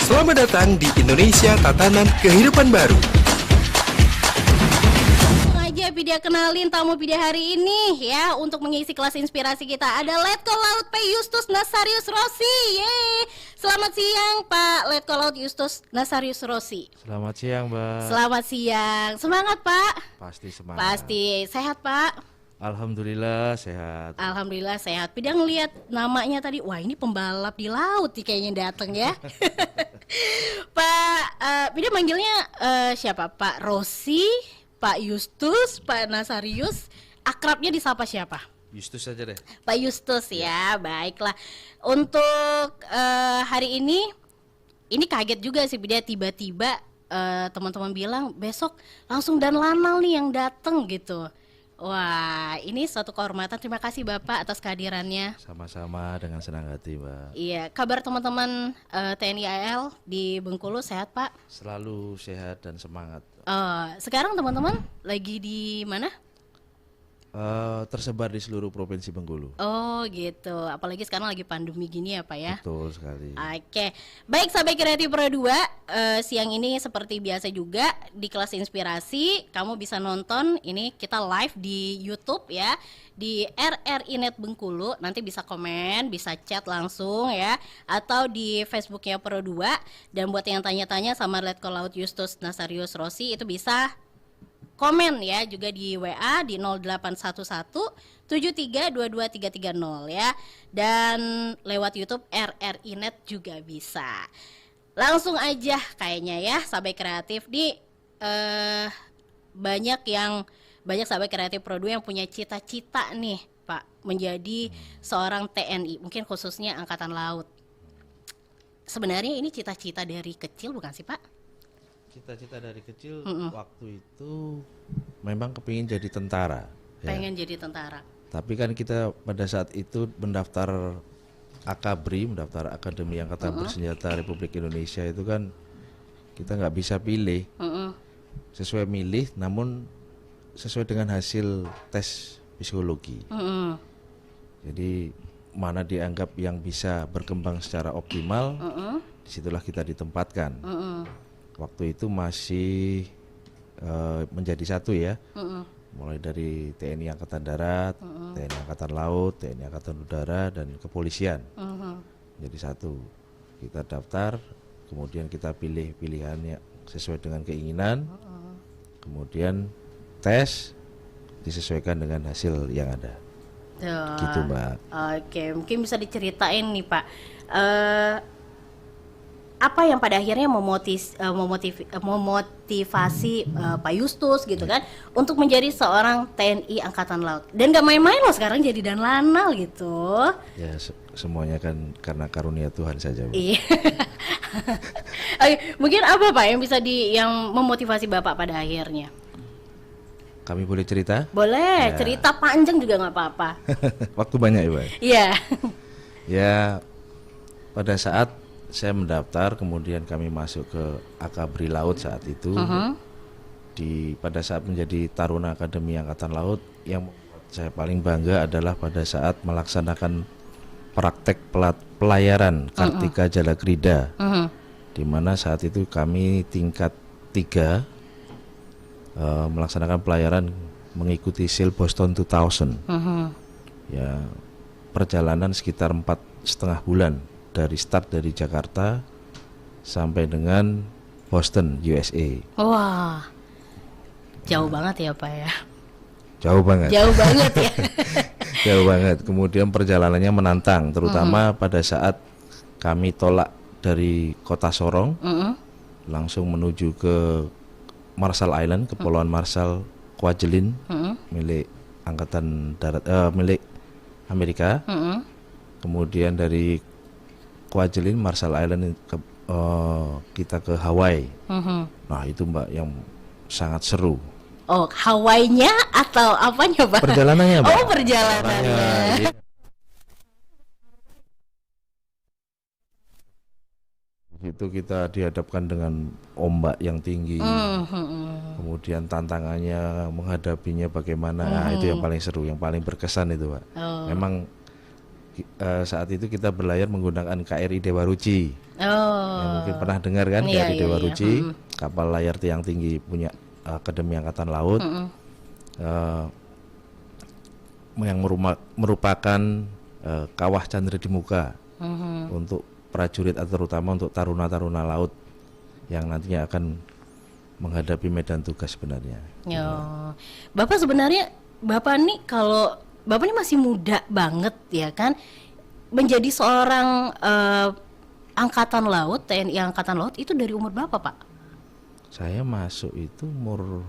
Selamat datang di Indonesia Tatanan Kehidupan Baru. Aja Pidia kenalin tamu Pidia hari ini ya, untuk mengisi kelas inspirasi kita ada Letkol Laut P. Justus Nasarius Rossi. Yeay. Selamat siang Pak Letkol Laut Justus Nasarius Rossi. Selamat siang, Mbak. Selamat siang. Semangat Pak? Pasti semangat. Pasti. Sehat Pak? Alhamdulillah sehat. Alhamdulillah sehat. Pidia ngelihat namanya tadi, wah ini pembalap di laut nih kayaknya datang ya. Pak, Pidia manggilnya siapa? Pak Rossi, Pak Justus, Pak Nasarius. Akrabnya disapa siapa? Justus saja deh. Pak Justus ya, baiklah. Untuk hari ini kaget juga sih Pidia, tiba-tiba teman-teman bilang besok langsung Dan Lanal nih yang datang gitu. Wah, ini suatu kehormatan. Terima kasih Bapak atas kehadirannya. Sama-sama dengan senang hati, Mbak. Iya, kabar teman-teman TNI AL di Bengkulu sehat Pak? Selalu sehat dan semangat. Sekarang teman-teman lagi di mana? Tersebar di seluruh provinsi Bengkulu. Oh gitu, apalagi sekarang lagi pandemi gini ya Pak ya. Betul sekali. Oke, baik sahabat kreatif Pro 2, siang ini seperti biasa juga di kelas inspirasi kamu bisa nonton ini kita live di YouTube ya, di RRI Net Bengkulu. Nanti bisa komen, bisa chat langsung ya, atau di Facebooknya Pro 2. Dan buat yang tanya-tanya sama Letkol Laut Justus Nasarius Rossi itu bisa komen ya juga di WA di 0811 7322 330 ya, dan lewat YouTube RRI Net juga bisa. Langsung aja kayaknya ya sahabat kreatif di banyak sahabat kreatif Pro 2 yang punya cita-cita nih Pak menjadi seorang TNI, mungkin khususnya Angkatan Laut. Sebenarnya ini cita-cita dari kecil bukan sih Pak? Cita-cita dari kecil waktu itu memang kepingin jadi tentara. Pengen jadi tentara. Tapi kan kita pada saat itu mendaftar AKABRI, mendaftar Akademi Angkatan Bersenjata Republik Indonesia itu kan kita nggak bisa pilih sesuai milih, namun sesuai dengan hasil tes psikologi. Jadi mana dianggap yang bisa berkembang secara optimal, disitulah kita ditempatkan. Waktu itu masih menjadi satu ya, mulai dari TNI Angkatan Darat, TNI Angkatan Laut, TNI Angkatan Udara, dan Kepolisian. Jadi satu, kita daftar, kemudian kita pilih pilihannya sesuai dengan keinginan, kemudian tes disesuaikan dengan hasil yang ada. Gitu Mbak. Oke, mungkin bisa diceritain nih Pak, apa yang pada akhirnya memotivasi Pak Justus gitu kan untuk menjadi seorang TNI Angkatan Laut, dan gak main-main loh sekarang jadi Dan Lanal gitu. Ya semuanya kan karena karunia Tuhan saja. Iya. Mungkin apa Pak yang bisa yang memotivasi Bapak pada akhirnya? Kami boleh cerita? Boleh, Ya. cerita panjang juga nggak apa-apa. Waktu banyak ya Pak? Iya. Ya, pada saat saya mendaftar, kemudian kami masuk ke AKABRI Laut saat itu. Pada saat menjadi Taruna Akademi Angkatan Laut, yang saya paling bangga adalah pada saat melaksanakan praktek pelayaran Kartika Jalakrida, di mana saat itu kami tingkat 3 melaksanakan pelayaran mengikuti SEAL Boston 2000. Ya, perjalanan sekitar 4,5 bulan dari start dari Jakarta sampai dengan Boston, USA. Wah, jauh banget ya Pak ya. Jauh banget. Jauh banget ya. Jauh banget. Kemudian perjalanannya menantang, terutama pada saat kami tolak dari kota Sorong, langsung menuju ke Marshall Island, Kepulauan Marshall, Kwajalein, milik Angkatan Darat, milik Amerika. Kemudian dari Kwajalein, Marshall Island kita ke Hawaii. Nah itu Mbak yang sangat seru. Oh, Hawaii-nya atau apanya Pak? Perjalanannya Mbak. Oh, perjalanannya. Iya. Itu kita dihadapkan dengan ombak yang tinggi, kemudian tantangannya menghadapinya bagaimana. Nah, itu yang paling seru, yang paling berkesan itu Pak. Memang saat itu kita berlayar menggunakan KRI Dewa Ruci. Yang mungkin pernah dengar kan, Iya, KRI iya, Dewa iya. Ruci, kapal layar tiang tinggi punya Akademi Angkatan Laut, yang merupakan kawah Candra di Muka untuk prajurit atau terutama untuk taruna-taruna laut yang nantinya akan menghadapi medan tugas sebenarnya. Yo. Bapak sebenarnya Bapak nih kalau Bapak ini masih muda banget ya kan, menjadi seorang angkatan laut, TNI Angkatan Laut itu dari umur berapa Pak? Saya masuk itu umur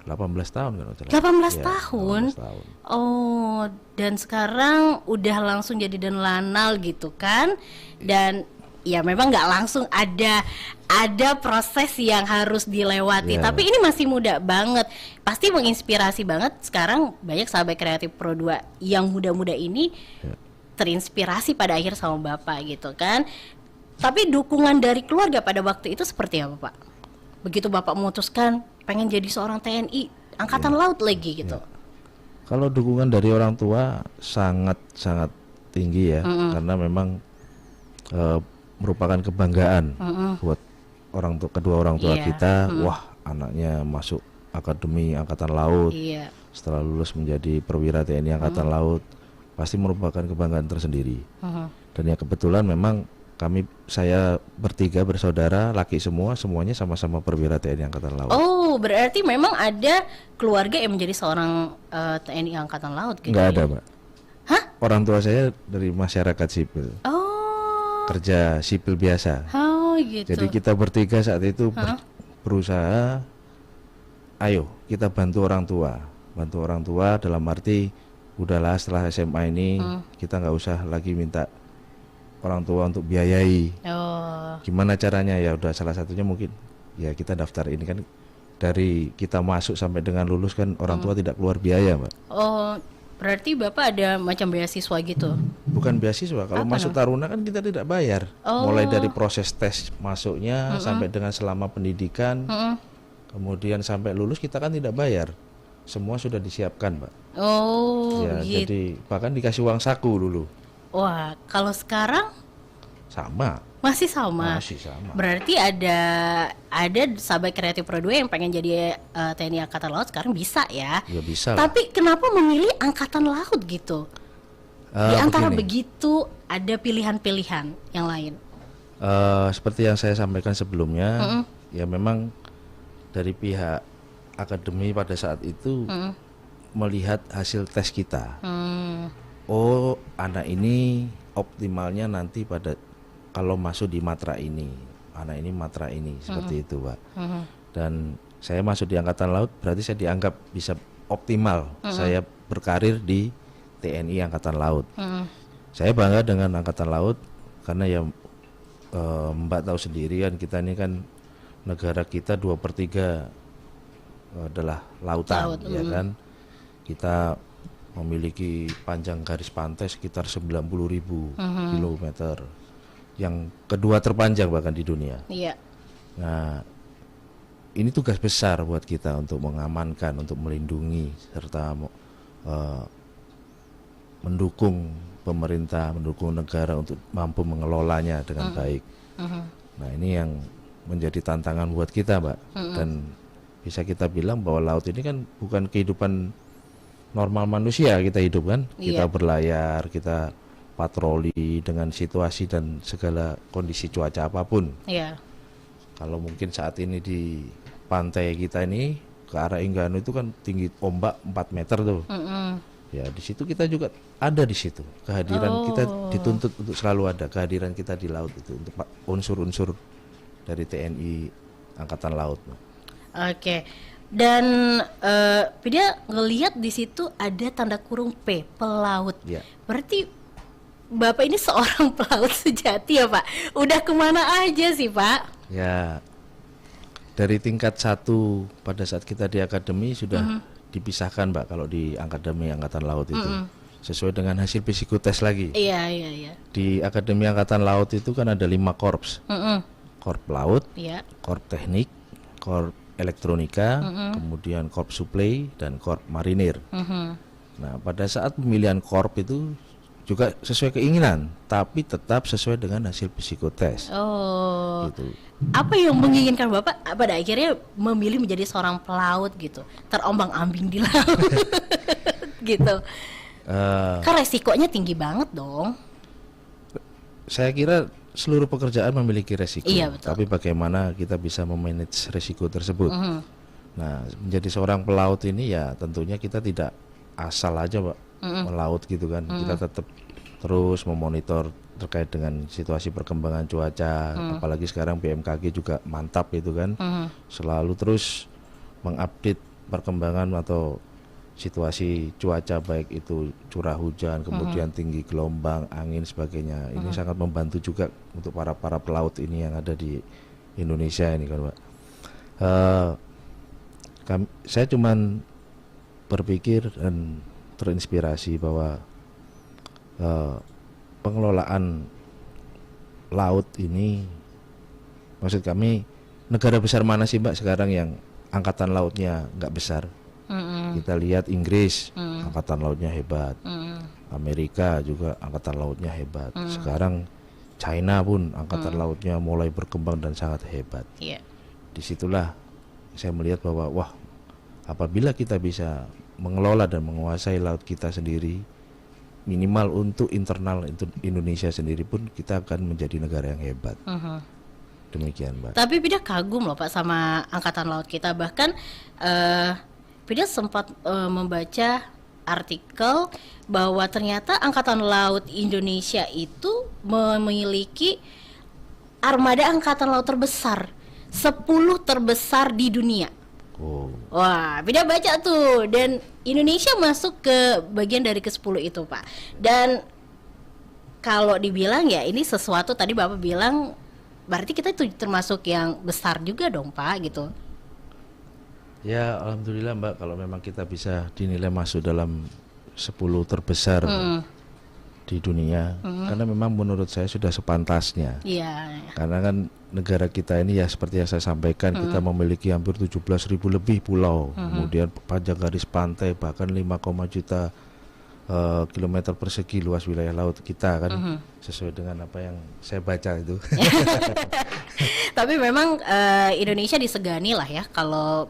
18 tahun kan? 18 tahun? 18 tahun. Oh, dan sekarang udah langsung jadi dan lanal gitu kan? Dan ya memang nggak langsung ada proses yang harus dilewati. Yeah. Tapi ini masih muda banget, pasti menginspirasi banget. Sekarang banyak sahabat kreatif Pro 2 yang muda-muda ini terinspirasi pada akhir sama Bapak gitu kan. Tapi dukungan dari keluarga pada waktu itu seperti apa Pak? Begitu Bapak memutuskan pengen jadi seorang TNI Angkatan Laut lagi gitu. Kalau dukungan dari orang tua sangat tinggi ya, karena memang merupakan kebanggaan buat kedua orang tua Iya. kita. Wah, anaknya masuk Akademi Angkatan Laut, Iya. setelah lulus menjadi perwira TNI Angkatan Laut, pasti merupakan kebanggaan tersendiri. Dan ya kebetulan memang saya bertiga bersaudara, laki semuanya sama-sama perwira TNI Angkatan Laut. Oh, berarti memang ada keluarga yang menjadi seorang TNI Angkatan Laut gitu. Nggak ya? ada, Mbak. Hah? Orang tua saya dari masyarakat sipil, Oh. kerja sipil biasa. Oh, gitu. Jadi kita bertiga saat itu berusaha, ayo kita bantu orang tua dalam arti udahlah setelah SMA ini kita nggak usah lagi minta orang tua untuk biayai. Oh. Gimana caranya? Ya udah, salah satunya mungkin ya kita daftar ini kan, dari kita masuk sampai dengan lulus kan orang tua tidak keluar biaya, Mbak. Oh, berarti Bapak ada macam beasiswa gitu. Bukan beasiswa, kalau masuk taruna kan kita tidak bayar. Oh. Mulai dari proses tes masuknya sampai dengan selama pendidikan, kemudian sampai lulus kita kan tidak bayar. Semua sudah disiapkan, Mbak. Oh, Ya, gitu. jadi bahkan dikasih uang saku dulu. Wah, kalau sekarang Sama. masih sama. Masih sama. Berarti ada sahabat kreatif Pro 2 yang pengen jadi TNI Angkatan Laut sekarang bisa ya. Ya bisa lah. Tapi kenapa memilih Angkatan Laut gitu? Di antara Begini. begitu ada pilihan-pilihan yang lain. Seperti yang saya sampaikan sebelumnya, ya memang dari pihak akademi pada saat itu melihat hasil tes kita. Oh, anak ini optimalnya nanti kalau masuk di matra ini, anak ini matra ini, seperti itu, Pak. Dan saya masuk di Angkatan Laut, berarti saya dianggap bisa optimal. Saya berkarir di TNI Angkatan Laut. Saya bangga dengan Angkatan Laut karena ya Mbak tahu sendiri kan, kita ini kan negara kita 2/3 adalah lautan, Laut, ya kan. Kita memiliki panjang garis pantai sekitar 90.000 kilometer, yang kedua terpanjang bahkan di dunia. Iya. Nah, ini tugas besar buat kita untuk mengamankan, untuk melindungi, serta mendukung pemerintah, mendukung negara untuk mampu mengelolanya dengan baik. Nah, ini yang menjadi tantangan buat kita, Mbak. Dan bisa kita bilang bahwa laut ini kan bukan kehidupan normal manusia kita hidup kan. Kita berlayar, kita patroli dengan situasi dan segala kondisi cuaca apapun. Iya. Kalau mungkin saat ini di pantai kita ini ke arah Enggano itu kan tinggi ombak 4 meter tuh. Ya, di situ kita juga ada di situ. Kehadiran kita dituntut untuk selalu ada kehadiran kita di laut itu untuk unsur-unsur dari TNI Angkatan Laut. Oke. Dan dia ngelihat di situ ada tanda kurung P, pelaut. Ya. Berarti Bapak ini seorang pelaut sejati ya Pak? Udah kemana aja sih Pak? Ya, dari tingkat 1 pada saat kita di akademi sudah dipisahkan, Mbak, kalau di Akademi Angkatan Laut itu. Sesuai dengan hasil psikotes lagi. Iya. Di Akademi Angkatan Laut itu kan ada 5 korps. Korps Laut, Iya. Korps Teknik, Korps Elektronika, kemudian Korps Suplai, dan Korps Marinir. Nah, pada saat pemilihan korps itu juga sesuai keinginan, tapi tetap sesuai dengan hasil psikotes. Oh. Gitu. Apa yang menginginkan Bapak pada akhirnya memilih menjadi seorang pelaut gitu, terombang-ambing di laut, gitu? Kan resikonya tinggi banget dong. Saya kira seluruh pekerjaan memiliki resiko, Iya, betul. tapi bagaimana kita bisa memanage resiko tersebut. Nah, menjadi seorang pelaut ini ya tentunya kita tidak asal aja Pak melaut gitu kan. Kita tetap terus memonitor terkait dengan situasi perkembangan cuaca, apalagi sekarang BMKG juga mantap itu kan, selalu terus mengupdate perkembangan atau situasi cuaca, baik itu curah hujan, kemudian tinggi gelombang, angin, sebagainya. Ini sangat membantu juga untuk para pelaut ini yang ada di Indonesia ini kan Pak. Saya cuman berpikir dan terinspirasi bahwa pengelolaan laut ini, maksud kami negara besar mana sih Mbak sekarang yang angkatan lautnya nggak besar? Kita lihat Inggris, angkatan lautnya hebat, Amerika juga angkatan lautnya hebat. Sekarang China pun angkatan lautnya mulai berkembang dan sangat hebat. Disitulah saya melihat bahwa wah, apabila kita bisa mengelola dan menguasai laut kita sendiri, minimal untuk internal Indonesia sendiri pun kita akan menjadi negara yang hebat. Demikian Mbak. Tapi Pida kagum loh Pak sama angkatan laut kita. Bahkan Pida sempat membaca artikel bahwa ternyata angkatan laut Indonesia itu memiliki armada angkatan laut terbesar, 10 terbesar di dunia. Wah, Pida baca tuh, dan Indonesia masuk ke bagian dari ke-10 itu Pak. Dan kalau dibilang ya ini sesuatu, tadi Bapak bilang berarti kita itu termasuk yang besar juga dong Pak gitu. Ya alhamdulillah Mbak, kalau memang kita bisa dinilai masuk dalam 10 terbesar di dunia, karena memang menurut saya sudah sepantasnya. Karena kan negara kita ini ya seperti yang saya sampaikan, kita memiliki hampir 17.000 lebih pulau, kemudian panjang garis pantai bahkan 5, juta kilometer persegi luas wilayah laut kita kan, sesuai dengan apa yang saya baca itu. Tapi memang Indonesia disegani lah ya kalau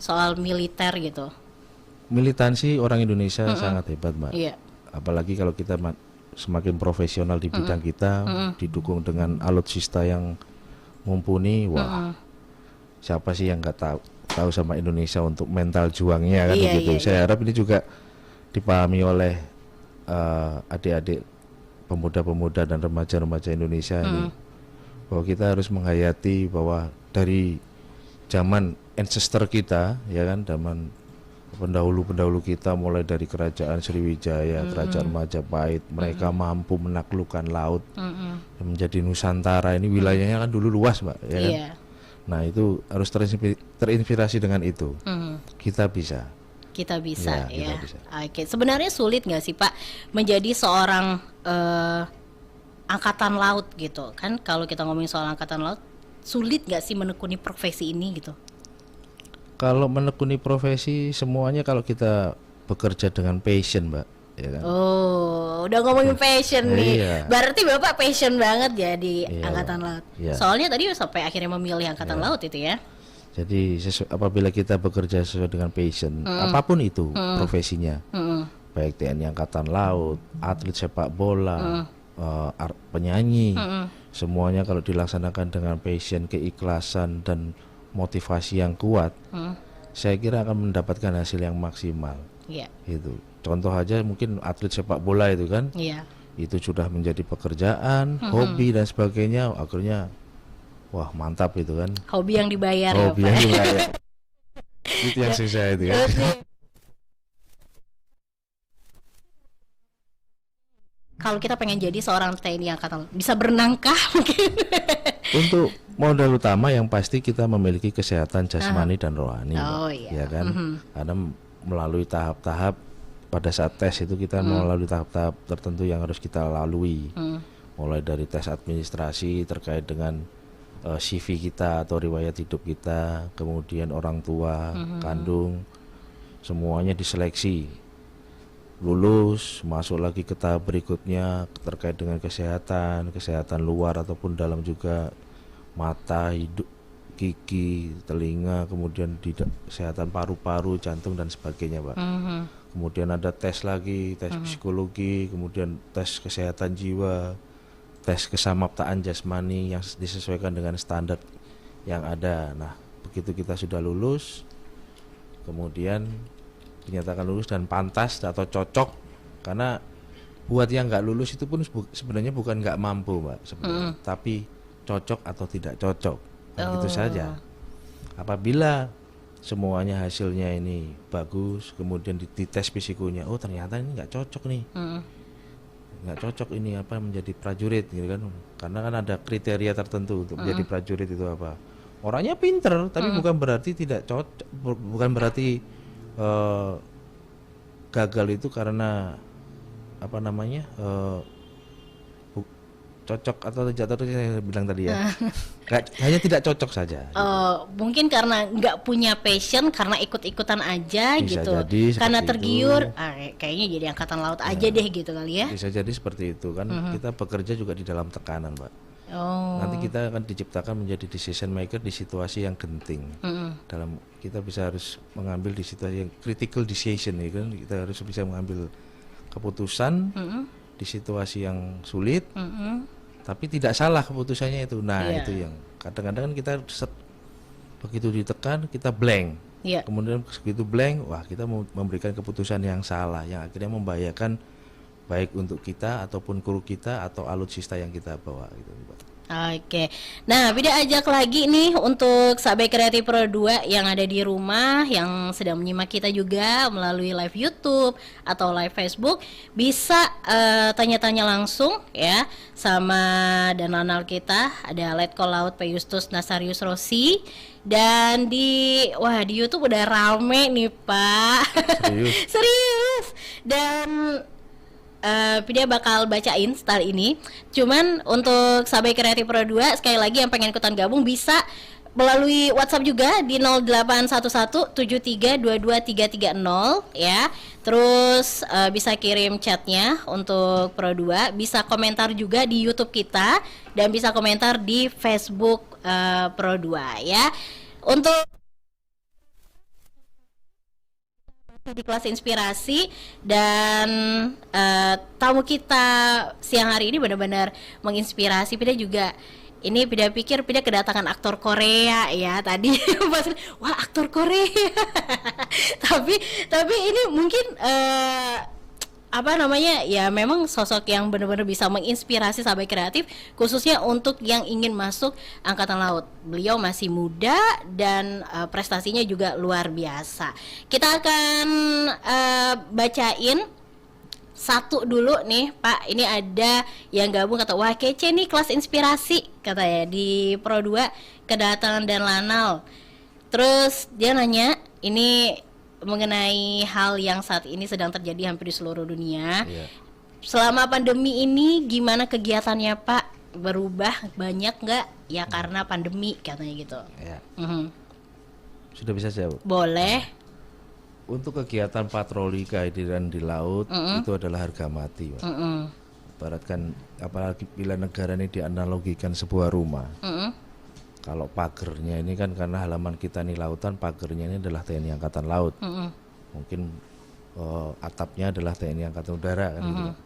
soal militer gitu. Militansi orang Indonesia sangat hebat Mbak. Apalagi kalau kita semakin profesional di bidang kita, didukung dengan alutsista yang mumpuni, wah, siapa sih yang nggak tahu sama Indonesia untuk mental juangnya kan begitu. Saya harap ini juga dipahami oleh adik-adik pemuda-pemuda dan remaja-remaja Indonesia ini, bahwa kita harus menghayati bahwa dari zaman ancestor kita, ya kan, zaman pendahulu kita, mulai dari kerajaan Sriwijaya, kerajaan Majapahit, mereka mampu menaklukkan laut menjadi Nusantara. Ini wilayahnya kan dulu luas Mbak, ya kan? Nah itu harus terinspirasi dengan itu. Kita bisa ya. Kita bisa. Oke, sebenarnya sulit nggak sih Pak menjadi seorang angkatan laut gitu kan? Kalau kita ngomongin soal angkatan laut, sulit nggak sih menekuni profesi ini gitu? Kalau menekuni profesi semuanya kalau kita bekerja dengan passion Mbak, ya kan? Oh, udah ngomongin passion nih. Berarti Bapak passion banget ya di angkatan laut. Soalnya tadi sampai akhirnya memilih angkatan laut itu ya. Jadi apabila kita bekerja sesuai dengan passion, apapun itu profesinya, baik TNI Angkatan Laut, atlet sepak bola, penyanyi, semuanya kalau dilaksanakan dengan passion, keikhlasan dan motivasi yang kuat, saya kira akan mendapatkan hasil yang maksimal. Itu contoh aja mungkin atlet sepak bola itu kan, itu sudah menjadi pekerjaan, hobi dan sebagainya, akhirnya wah mantap itu kan. Hobi yang dibayar. Hobi yang dibayar. Itu yang susah itu kan. Kalau kita pengen jadi seorang TNI Angkatan Laut, bisa berenangkah mungkin? Untuk modal utama yang pasti kita memiliki kesehatan jasmani dan rohani, ya kan? Karena melalui tahap-tahap pada saat tes itu kita melalui tahap-tahap tertentu yang harus kita lalui, mulai dari tes administrasi terkait dengan CV kita atau riwayat hidup kita, kemudian orang tua, kandung, semuanya diseleksi. lulus, masuk lagi ke tahap berikutnya terkait dengan kesehatan luar ataupun dalam juga, mata, hidung, gigi, telinga, kemudian di kesehatan paru-paru, jantung dan sebagainya, Pak. Kemudian ada tes lagi, tes psikologi, kemudian tes kesehatan jiwa, tes kesamaptaan jasmani yang disesuaikan dengan standar yang ada. Nah, begitu kita sudah lulus, kemudian dinyatakan lulus dan pantas atau cocok, karena buat yang nggak lulus itu pun sebenarnya bukan nggak mampu, Mbak, sebenarnya, tapi cocok atau tidak cocok, begitu saja. Apabila semuanya hasilnya ini bagus, kemudian di tes psikonya, oh ternyata ini nggak cocok nih, nggak cocok ini apa menjadi prajurit, gitu kan? Karena kan ada kriteria tertentu untuk menjadi prajurit itu apa? Orangnya pinter, tapi bukan berarti tidak cocok, bukan berarti gagal itu karena apa namanya cocok atau tidak cocok saya bilang tadi ya. Hanya tidak cocok saja. Mungkin karena nggak punya passion, karena ikut-ikutan aja Bisa gitu. jadi Karena seperti tergiur, itu. kayaknya jadi angkatan laut aja deh gitu kali ya. Bisa jadi seperti itu kan. Kita bekerja juga di dalam tekanan, Pak. Nanti kita akan diciptakan menjadi decision maker di situasi yang genting. Dalam kita bisa harus mengambil di situasi yang critical decision, ya kan? Kita harus bisa mengambil keputusan di situasi yang sulit, tapi tidak salah keputusannya itu. Nah, itu yang kadang-kadang kan kita begitu ditekan kita blank. Kemudian begitu blank, wah kita memberikan keputusan yang salah, yang akhirnya membahayakan baik untuk kita ataupun kru kita atau alutsista yang kita bawa gitu, Pak. Oke. Nah, Pida ajak lagi nih untuk Sahabat Kreatif Pro 2 yang ada di rumah, yang sedang menyimak kita juga melalui live YouTube atau live Facebook, bisa tanya-tanya langsung ya sama Danlanal kita. Ada Letkol Laut Pak Justus Nasarius Rossi. Dan di YouTube udah rame nih, Pak. Serius. Dan Pida bakal bacain setelah ini. Cuman untuk Sahabat Kreatif Pro 2 sekali lagi yang pengen ikutan gabung bisa melalui WhatsApp juga di 0811732230 ya. Terus bisa kirim chatnya untuk Pro 2, bisa komentar juga di YouTube kita dan bisa komentar di Facebook Pro 2 ya. Untuk di kelas inspirasi dan tamu kita siang hari ini benar-benar menginspirasi. Pida juga ini Pida pikir Pida kedatangan aktor Korea ya tadi. Wah, aktor Korea. tapi ini mungkin apa namanya ya, memang sosok yang benar-benar bisa menginspirasi sahabat kreatif, khususnya untuk yang ingin masuk angkatan laut. Beliau masih muda dan prestasinya juga luar biasa. Kita akan bacain satu dulu nih, Pak. Ini ada yang gabung kata, wah kece nih kelas inspirasi katanya di Pro 2 kedatangan Danlanal. Terus dia nanya ini mengenai hal yang saat ini sedang terjadi hampir di seluruh dunia. Selama pandemi ini gimana kegiatannya, Pak? Berubah banyak nggak? Ya karena pandemi katanya gitu. Sudah bisa jawab? Boleh. Untuk kegiatan patroli kehadiran di laut itu adalah harga mati, Pak. Ibaratkan apalagi bila negara ini dianalogikan sebuah rumah. Kalau pagernya ini kan karena halaman kita nih lautan, pagernya ini adalah TNI Angkatan Laut. Mungkin atapnya adalah TNI Angkatan Udara kan gitu.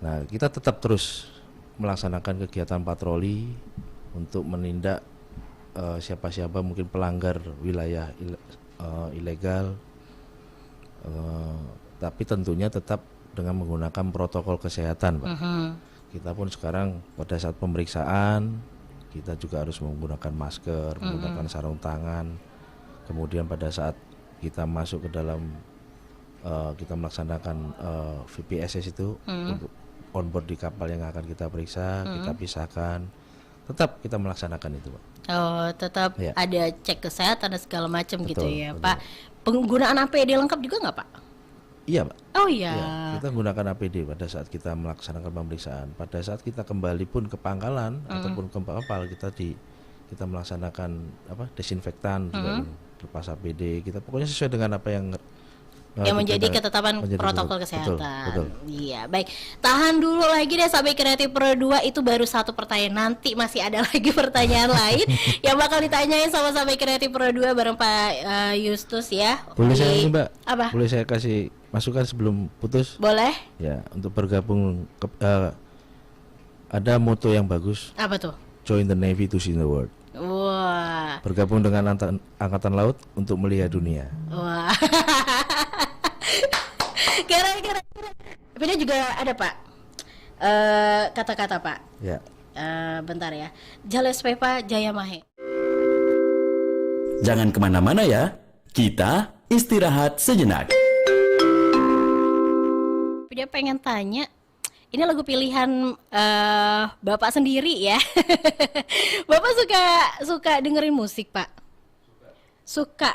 Nah, kita tetap terus melaksanakan kegiatan patroli untuk menindak siapa-siapa mungkin pelanggar wilayah ilegal. Tapi tentunya tetap dengan menggunakan protokol kesehatan, Pak. Kita pun sekarang pada saat pemeriksaan kita juga harus menggunakan masker, menggunakan sarung tangan. Kemudian pada saat kita masuk ke dalam kita melaksanakan VPSS itu untuk onboard di kapal yang akan kita periksa, kita pisahkan. Tetap kita melaksanakan itu, Pak. Oh, tetap ada cek kesehatan dan segala macam gitu ya, betul. Pak. Penggunaan APD lengkap juga nggak, Pak? Iya, Pak. Oh iya. Kita menggunakan APD pada saat kita melaksanakan pemeriksaan. Pada saat kita kembali pun ke pangkalan ataupun ke kapal kita melaksanakan desinfektan juga lepas APD. Kita pokoknya sesuai dengan apa yang yang menjadi ketetapan menjadi protokol betul, kesehatan. betul. Iya, baik. Tahan dulu lagi deh sampai Kreatif Pro 2 itu baru satu pertanyaan. Nanti masih ada lagi pertanyaan lain yang bakal ditanyain sama sampai Kreatif Pro 2 bareng Pak Justus ya. Boleh saya ini, Mbak? Apa? Boleh saya kasih masukan sebelum putus? Boleh? Ya, untuk bergabung ada moto yang bagus. Apa tuh? Join the Navy to see the world. Wah. Bergabung dengan angkatan laut untuk melihat dunia. Wah. Kira-kira Pida juga ada Pak kata-kata Pak. Ya. Bentar ya. Jales Pepa Jaya Mahe. Jangan kemana-mana ya, kita istirahat sejenak. Dia pengen tanya, ini lagu pilihan Bapak sendiri ya. Bapak suka dengerin musik Pak? Suka.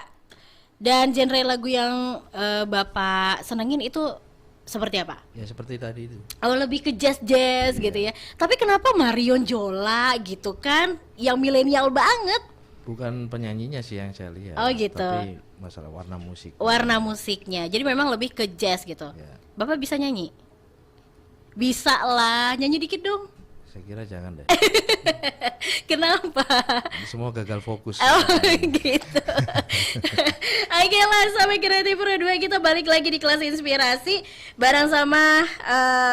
Dan genre lagu yang Bapak senengin itu seperti apa? Ya seperti tadi itu. Oh, lebih ke jazz gitu ya. Tapi kenapa Marion Jola gitu kan, yang milenial banget? Bukan penyanyinya sih yang saya lihat. Oh gitu. Tapi masalah warna musik. Warna musiknya. Jadi memang lebih ke jazz gitu. Ya. Bapak bisa nyanyi? Bisa lah, nyanyi dikit dong. Saya kira jangan deh. Kenapa? Semua gagal fokus. Oh gitu. Oke lah, sampai Kreatif Pro 2 kita balik lagi di kelas inspirasi bareng sama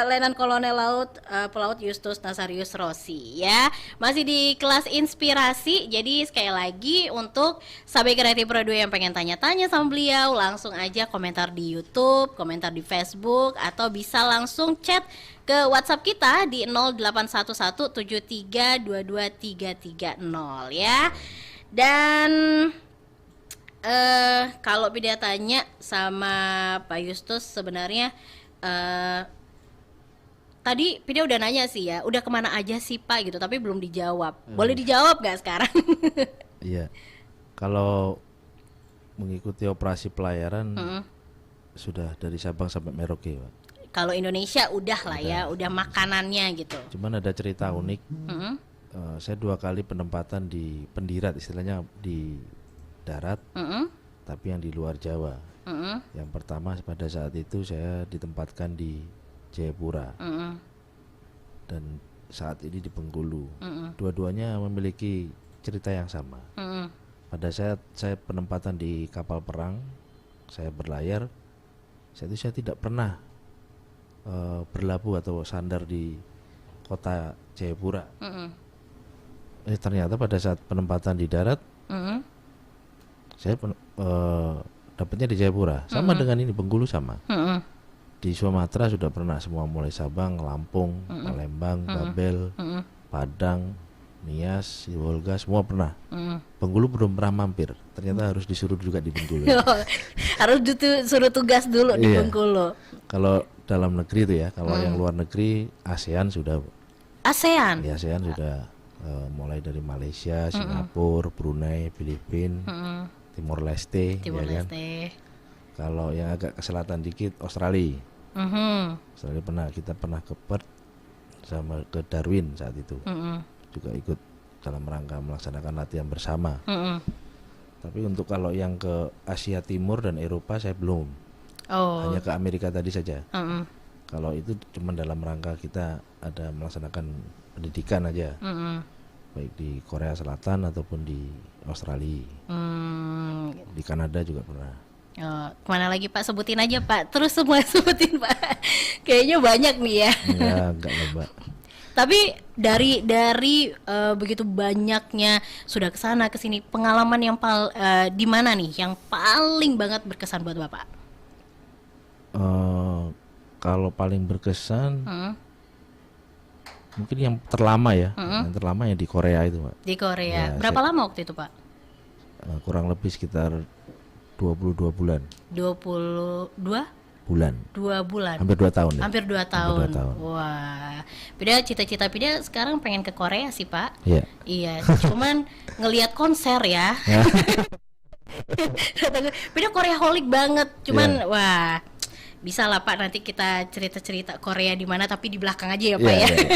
Letnan Kolonel Laut Pelaut Justus Nasarius Rossi ya. Masih di kelas inspirasi. Jadi sekali lagi untuk sampai Kreatif Pro 2 yang pengen tanya-tanya sama beliau, langsung aja komentar di YouTube, komentar di Facebook, atau bisa langsung chat ke WhatsApp kita di 0811732230 ya. Dan kalau Pida tanya sama Pak Justus sebenarnya tadi Pida udah nanya sih ya, udah kemana aja sih Pak gitu, tapi belum dijawab. Boleh dijawab gak sekarang? Iya. Kalau mengikuti operasi pelayaran sudah dari Sabang sampai Merauke, Pak. Kalau Indonesia udah lah ya, udah makanannya gitu. Cuman ada cerita unik. Saya 2 kali penempatan di pendirat, istilahnya di darat, tapi yang di luar Jawa. Yang pertama pada saat itu saya ditempatkan di Jayapura, dan saat ini di Bengkulu. Dua-duanya memiliki cerita yang sama. Pada saat saya penempatan di kapal perang, saya berlayar, saya tidak pernah berlabuh atau sandar di kota Jayapura. Ternyata pada saat penempatan di darat, saya dapatnya di Jayapura. Sama dengan ini, Bengkulu sama. Di Sumatera sudah pernah semua, mulai Sabang, Lampung, Palembang, Babel, Padang, Nias, Sibolga, semua pernah. Bengkulu belum pernah mampir. Ternyata harus disuruh juga di Bengkulu. Harus suruh tugas dulu di Bengkulu. Kalau dalam negeri itu ya, kalau yang luar negeri ASEAN sudah. ASEAN? Ya, ASEAN sudah mulai dari Malaysia, Singapura, Brunei, Filipina, Timor Leste, Timor ya Leste. Kan? Kalau yang agak ke selatan dikit Australia. Australia kita pernah ke Perth sama ke Darwin saat itu. Juga ikut dalam rangka melaksanakan latihan bersama. Tapi untuk kalau yang ke Asia Timur dan Eropa saya belum. Hanya ke Amerika tadi saja. Kalau itu cuma dalam rangka kita ada melaksanakan pendidikan aja, baik di Korea Selatan ataupun di Australia. Di Kanada juga pernah. Kemana lagi Pak, sebutin aja Pak, terus semua sebutin Pak. Kayaknya banyak nih ya. Enggak lah Mbak. Tapi dari begitu banyaknya sudah kesana kesini, pengalaman yang di mana nih yang paling banget berkesan buat Bapak? Kalau paling berkesan mungkin yang terlama ya, yang terlama yang di Korea itu, Pak. Di Korea. Ya, berapa lama waktu itu, Pak? Kurang lebih sekitar 22 bulan. 22 bulan. 2 bulan. Hampir 2 tahun ya. Hampir 2 tahun. Hampir 2 tahun. Wah. Pida cita-cita Pida sekarang pengen ke Korea sih, Pak. Iya. Iya, cuman ngelihat konser ya. Pida Koreaholic banget. Cuman wah, bisa lah Pak, nanti kita cerita-cerita Korea di mana tapi di belakang aja ya Pak Iya, ya. iya.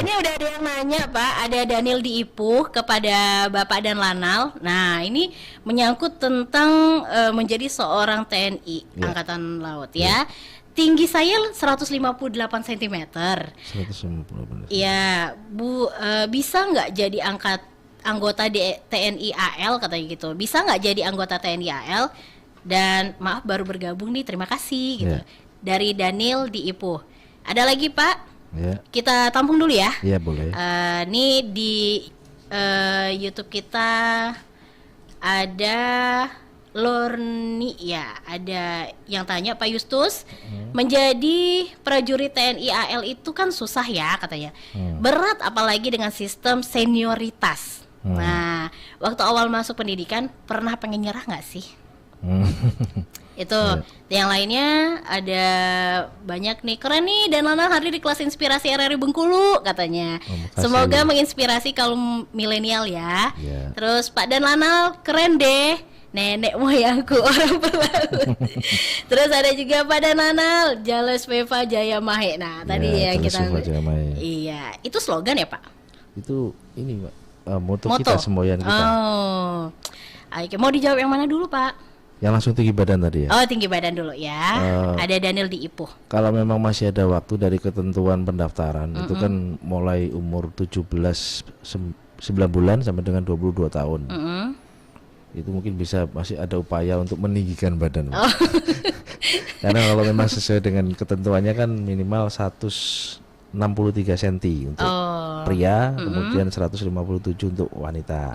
Ini udah ada yang nanya Pak, ada Daniel di Ipuh kepada Bapak dan Lanal. Nah ini menyangkut tentang menjadi seorang TNI Angkatan Laut ya. Tinggi saya 158 cm. 150 benar. Iya, Bu, bisa nggak jadi anggota TNI AL katanya gitu. Bisa nggak jadi anggota TNI AL? Dan maaf baru bergabung nih, terima kasih gitu. Iya. Dari Daniel di Ipuh. Ada lagi Pak? Ya, Kita tampung dulu ya. iya boleh. Nih di YouTube kita ada Lorni ya, ada yang tanya Pak Justus, menjadi prajurit TNI AL itu kan susah ya katanya, berat apalagi dengan sistem senioritas. Nah, waktu awal masuk pendidikan pernah pengen nyerah nggak sih? Itu yang lainnya ada banyak nih, keren nih dan Lana hadir di kelas inspirasi RRI Bengkulu katanya. makasih. Semoga menginspirasi kaum milenial ya. Iya. Terus Pak dan Lana keren deh, nenek moyangku orang pelaut. Terus ada juga Pak dan Lana Jales Peva Jaya Mahe. Nah tadi Ya, yang Jales kita Peva Jaya Mahe. Iya, itu slogan ya Pak? Itu ini Pak, moto kita semboyan kita. Oh, oke, mau dijawab yang mana dulu Pak? Yang langsung tinggi badan tadi ya. Oh, tinggi badan dulu ya. Ada Daniel di Ipuh. Kalau memang masih ada waktu dari ketentuan pendaftaran itu kan mulai umur 9 bulan sampai dengan 22 tahun. Itu mungkin bisa masih ada upaya untuk meninggikan badan. Karena kalau memang sesuai dengan ketentuannya kan minimal 163 cm untuk pria, kemudian 157 untuk wanita.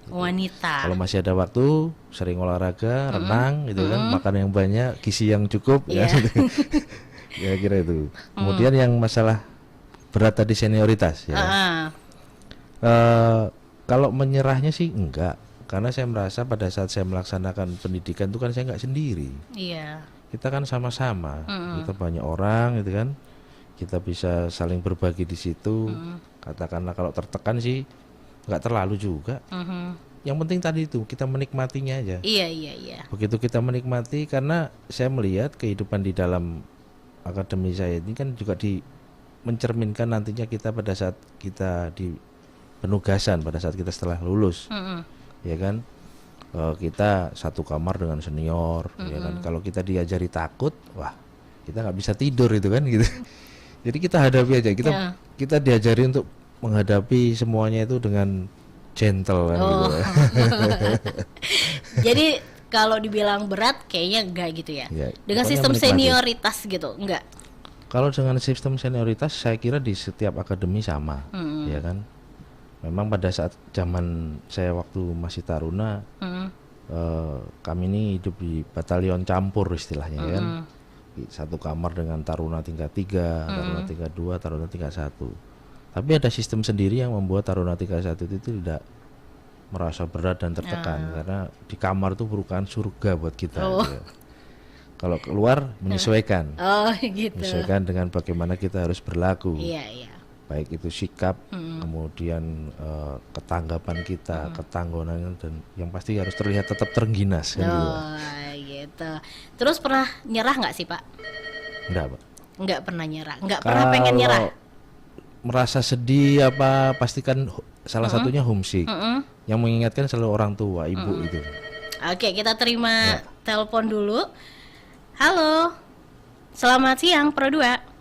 Wanita. Kalau masih ada waktu, sering olahraga, renang gitu kan, makan yang banyak, gizi yang cukup ya. Ya kira itu. Kemudian yang masalah berat tadi senioritas ya. Kalau menyerahnya sih enggak, karena saya merasa pada saat saya melaksanakan pendidikan itu kan saya enggak sendiri. Iya. Kita kan sama-sama, kita banyak orang gitu kan, kita bisa saling berbagi di situ. Katakanlah kalau tertekan sih nggak terlalu juga. Yang penting tadi itu kita menikmatinya aja. Iya. Begitu kita menikmati, karena saya melihat kehidupan di dalam akademi saya ini kan juga mencerminkan nantinya kita pada saat kita di penugasan, pada saat kita setelah lulus, ya kan. Kita satu kamar dengan senior, ya kan. Kalau kita diajari takut, wah kita nggak bisa tidur itu kan gitu. Jadi kita hadapi aja, kita diajari untuk menghadapi semuanya itu dengan gentle kan gitu. Jadi kalau dibilang berat kayaknya enggak gitu ya. Ya, Dengan pokoknya sistem menikmati. senioritas gitu, enggak. Kalau dengan sistem senioritas saya kira di setiap akademi sama, ya kan. Memang pada saat zaman saya waktu masih taruna, kami ini hidup di batalion campur istilahnya kan. Satu kamar dengan taruna tingkat 3, taruna tingkat 2, taruna tingkat 1. Tapi ada sistem sendiri yang membuat taruna tingkat 1 itu tidak merasa berat dan tertekan, karena di kamar itu merupakan surga buat kita. Gitu. Kalau keluar menyesuaikan, Gitu. menyesuaikan dengan bagaimana kita harus berlaku. Iya. Baik itu sikap, kemudian ketanggapan kita, ketanggonan, dan yang pasti harus terlihat tetap terengginas kan gitu. Gitu. Terus pernah nyerah nggak sih Pak? Enggak, Pak. Nggak pernah nyerah, nggak pernah pengen nyerah. Merasa sedih apa, pastikan salah satunya homesick. Yang mengingatkan selalu orang tua, ibu itu. Oke, kita terima telepon dulu. Halo. Selamat siang Pro 2.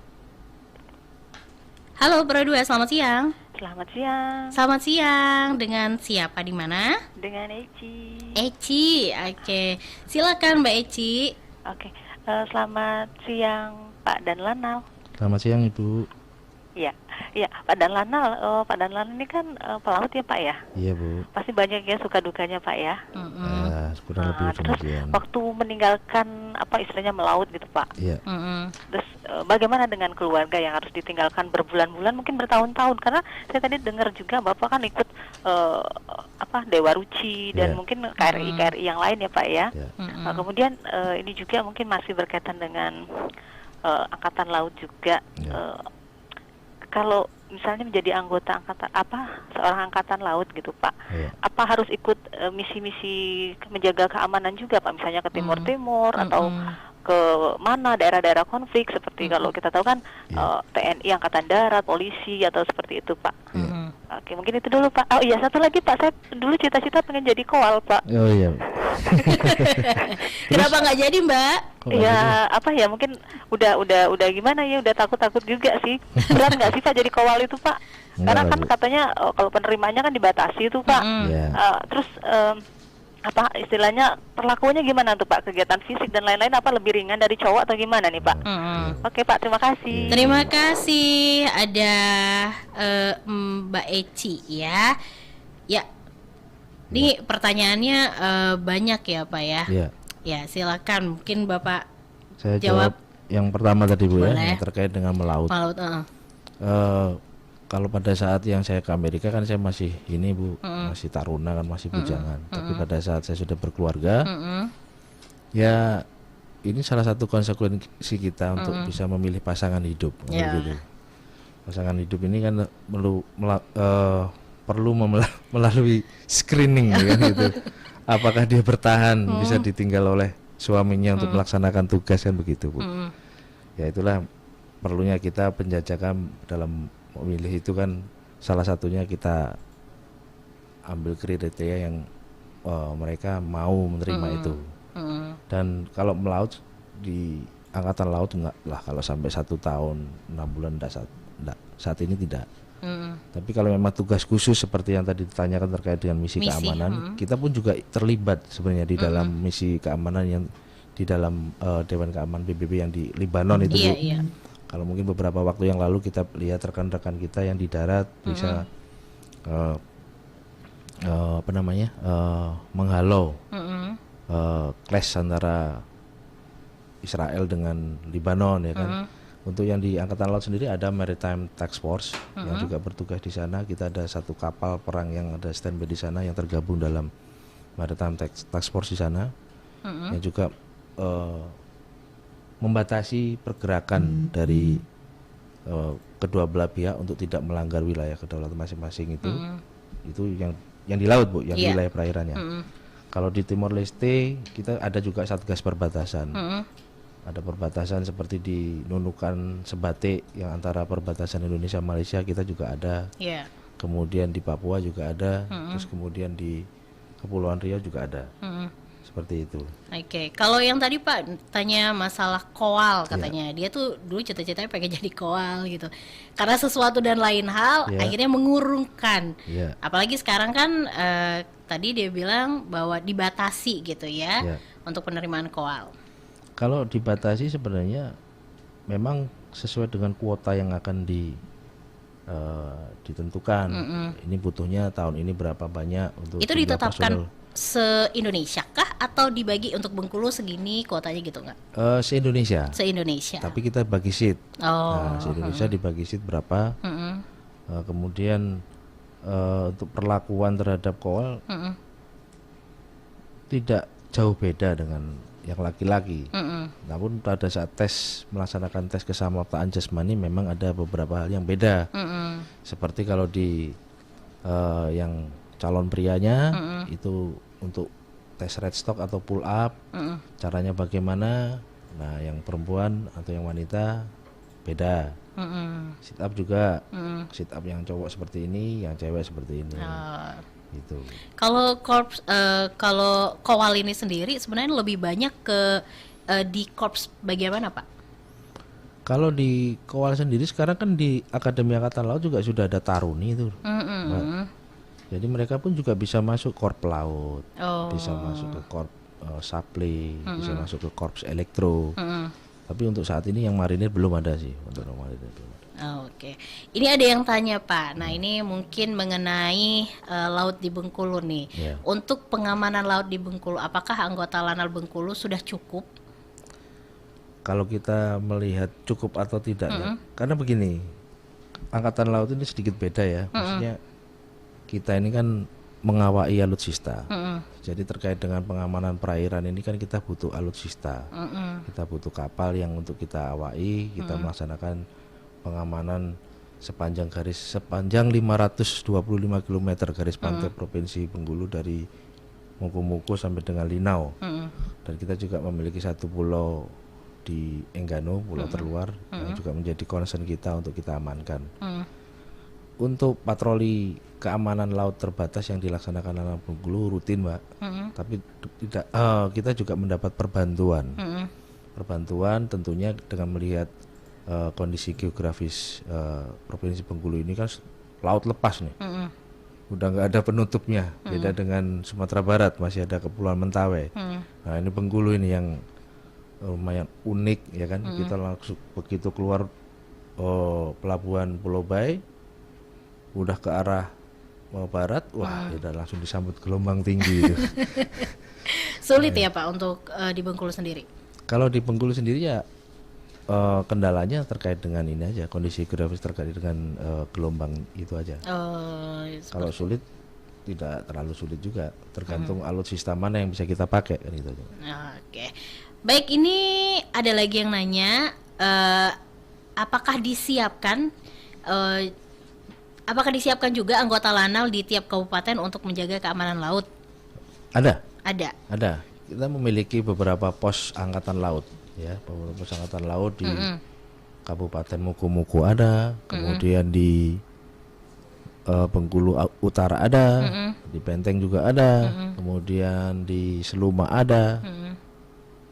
Halo Pro 2, selamat siang. Selamat siang. Selamat siang. Dengan siapa di mana? Dengan Eci. Eci. Oke. Silakan Mbak Eci. Oke. Selamat siang Pak dan Lanal. Selamat siang Ibu. Iya, Pak dan Lanal. Pak dan Lanal ini kan pelaut ya Pak ya. Iya Bu. Pasti banyak ya suka dukanya Pak ya. Ya, kurang lebih Terus demikian. waktu meninggalkan istilahnya melaut gitu Pak. Iya. Terus bagaimana dengan keluarga yang harus ditinggalkan berbulan-bulan, mungkin bertahun-tahun? Karena saya tadi dengar juga Bapak kan ikut Dewa Ruci dan mungkin KRI yang lain ya Pak ya. Kemudian ini juga mungkin masih berkaitan dengan angkatan laut juga. Kalau misalnya menjadi anggota seorang angkatan laut gitu Pak, apa harus ikut misi-misi menjaga keamanan juga Pak, misalnya ke Timur-Timur atau ke mana daerah-daerah konflik seperti kalau kita tahu kan TNI, Angkatan Darat, polisi atau seperti itu Pak. Oke, mungkin itu dulu Pak. Oh iya, satu lagi Pak, saya dulu cita-cita pengen jadi kowal Pak. Oh iya. Kenapa nggak jadi Mbak? Ya apa ya, mungkin udah gimana ya, udah takut juga sih. Berat nggak sih Pak jadi kowal itu Pak? Karena kan katanya kalau penerimanya kan dibatasi itu Pak. Terus apa istilahnya perlakuannya gimana tuh Pak, kegiatan fisik dan lain-lain apa lebih ringan dari cowok atau gimana nih Pak? Oke Pak, terima kasih. Terima kasih. Ada Mbak Eci ya. Ya. Ini pertanyaannya banyak ya Pak ya. Iya. Ya silakan, mungkin Bapak Saya jawab yang pertama tadi Bu ya, Boleh. yang terkait dengan melaut. Melaut. Kalau pada saat yang saya ke Amerika kan saya masih ini Bu, masih taruna kan, masih bujangan. Tapi pada saat saya sudah berkeluarga, ya ini salah satu konsekuensi kita untuk bisa memilih pasangan hidup. Gitu. Pasangan hidup ini kan perlu melalui screening ya kan, gitu. Apakah dia bertahan bisa ditinggal oleh suaminya untuk melaksanakan tugas kan begitu Bu. Ya itulah perlunya kita penjajakan dalam memilih itu kan, salah satunya kita ambil kriteria yang mereka mau menerima itu. Dan kalau melaut di angkatan laut enggak lah, kalau sampai 1 tahun 6 bulan enggak, saat ini tidak. Tapi kalau memang tugas khusus seperti yang tadi ditanyakan terkait dengan misi keamanan, kita pun juga terlibat sebenarnya di dalam misi keamanan yang di dalam Dewan Keamanan PBB yang di Libanon itu Bu. Kalau mungkin beberapa waktu yang lalu kita lihat rekan-rekan kita yang di darat bisa menghalau clash antara Israel dengan Libanon ya kan. Untuk yang di Angkatan Laut sendiri ada Maritime Task Force yang juga bertugas di sana. Kita ada satu kapal perang yang ada standby di sana yang tergabung dalam Maritime Task Force di sana, yang juga membatasi pergerakan dari kedua belah pihak untuk tidak melanggar wilayah kedaulatan masing-masing itu. Itu yang di laut Bu, yang di wilayah perairannya. Kalau di Timor Leste kita ada juga satgas perbatasan. Ada perbatasan seperti di Nunukan Sebatik yang antara perbatasan Indonesia Malaysia kita juga ada. Kemudian di Papua juga ada. Terus kemudian di Kepulauan Riau juga ada. Seperti itu. Oke, kalau yang tadi Pak tanya masalah koal katanya, dia tuh dulu cita-citanya pengen jadi koal gitu. Karena sesuatu dan lain hal akhirnya mengurungkan. Apalagi sekarang kan tadi dia bilang bahwa dibatasi gitu ya untuk penerimaan koal. Kalau dibatasi sebenarnya memang sesuai dengan kuota yang akan ditentukan. Ini butuhnya tahun ini berapa banyak untuk itu ditetapkan se-Indonesia kah atau dibagi untuk Bengkulu segini kuotanya gitu nggak? Se-Indonesia. Se-Indonesia. Tapi kita bagi seat. Oh. Nah, se-Indonesia dibagi seat berapa? Kemudian untuk perlakuan terhadap koal tidak jauh beda dengan yang laki-laki. Namun pada saat melaksanakan tes keselamatan jasmani memang ada beberapa hal yang beda. Seperti kalau di yang calon prianya itu untuk tes red stock atau pull up, caranya bagaimana? Nah, yang perempuan atau yang wanita beda. Sit up juga, sit up yang cowok seperti ini, yang cewek seperti ini. Gitu. Kalau kalau kowal ini sendiri sebenarnya lebih banyak ke di korps bagian mana Pak? Kalau di kowal sendiri sekarang kan di Akademi Angkatan Laut juga sudah ada taruni itu. Jadi mereka pun juga bisa masuk korps laut, bisa masuk ke korps supply, bisa masuk ke korps elektro. Tapi untuk saat ini yang marinir belum ada sih, untuk marinir belum ada. Oke. Ini ada yang tanya Pak. Nah ini mungkin mengenai laut di Bengkulu nih. Untuk pengamanan laut di Bengkulu, apakah anggota Lanal Bengkulu sudah cukup? Kalau kita melihat cukup atau tidak ya, karena begini, Angkatan Laut ini sedikit beda ya. Maksudnya kita ini kan mengawai alutsista. Jadi terkait dengan pengamanan perairan ini kan kita butuh alutsista. Kita butuh kapal yang untuk kita awai, kita melaksanakan pengamanan sepanjang 525 km garis pantai Provinsi Bengkulu dari Muku-Muku sampai dengan Linau. Dan kita juga memiliki satu pulau di Enggano, pulau terluar, yang juga menjadi concern kita untuk kita amankan. Untuk patroli keamanan laut terbatas yang dilaksanakan dalam Bengkulu rutin, Mbak. Tapi tidak, kita juga mendapat perbantuan. Perbantuan tentunya dengan melihat kondisi geografis Provinsi Bengkulu ini kan laut lepas nih. Udah nggak ada penutupnya. Beda dengan Sumatera Barat, masih ada Kepulauan Mentawai. Nah, ini Bengkulu ini yang lumayan unik ya kan. Kita langsung begitu keluar pelabuhan Pulau Bae udah ke arah barat, wah udah langsung disambut gelombang tinggi itu. Sulit ya Pak untuk di Bengkulu sendiri? Kalau di Bengkulu sendiri ya kendalanya terkait dengan ini aja, kondisi geografis terkait dengan gelombang itu aja. Kalau sulit tidak terlalu sulit juga, tergantung alutsista mana yang bisa kita pakai kan itu aja. Oke. Baik, ini ada lagi yang nanya, apakah disiapkan juga anggota Lanal di tiap kabupaten untuk menjaga keamanan laut? Ada. Ada. Kita memiliki beberapa pos angkatan laut, ya, beberapa pos angkatan laut di Kabupaten Muku-Muku ada, kemudian di Bengkulu Utara ada, di Penteng juga ada, kemudian di Seluma ada.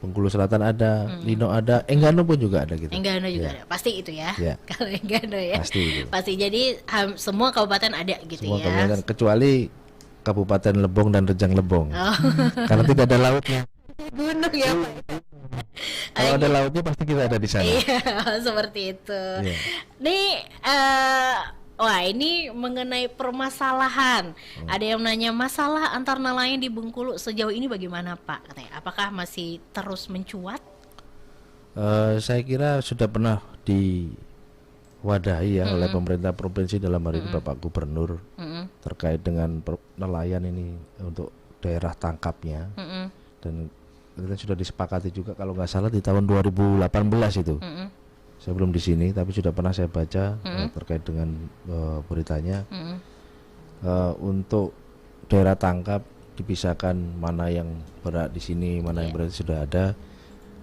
Bengkulu Selatan ada, Lino ada, Enggano pun juga ada gitu. Enggano juga ada, pasti itu ya. Kalau Enggano ya. Pasti itu. Pasti, jadi semua kabupaten ada gitu semua ya. Kabupaten kecuali Kabupaten Lebong dan Rejang Lebong. Karena tidak ada lautnya. Gunung ya Pak. Kalau ada lautnya pasti kita ada di sana. Iya, seperti itu. Nih, wah ini mengenai permasalahan. Ada yang nanya masalah antar nelayan di Bengkulu sejauh ini bagaimana Pak? Katanya, apakah masih terus mencuat? Saya kira sudah pernah diwadahi ya oleh pemerintah provinsi, dalam hal ini Bapak Gubernur, terkait dengan nelayan ini untuk daerah tangkapnya. Dan kita sudah disepakati juga kalau nggak salah di tahun 2018 itu. Saya belum di sini, tapi sudah pernah saya baca terkait dengan beritanya. Untuk daerah tangkap dipisahkan, mana yang berat di sini, mana yang berat sudah ada.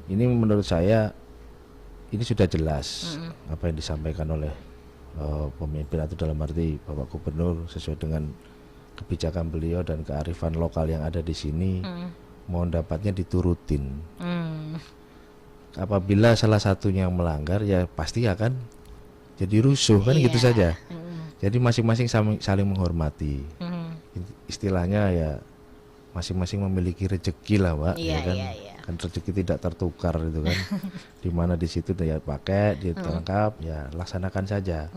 Ini menurut saya ini sudah jelas apa yang disampaikan oleh pemimpin, atau dalam arti Bapak Gubernur sesuai dengan kebijakan beliau dan kearifan lokal yang ada di sini. Mohon dapatnya diturutin. Apabila salah satunya yang melanggar, ya pasti akan jadi rusuh kan, gitu saja. Jadi masing-masing saling menghormati. Istilahnya ya masing-masing memiliki rezeki lah, Pak. Ya kan? Kan rezeki tidak tertukar itu kan. Dimana di situ dia pakai, ditangkap, ya laksanakan saja.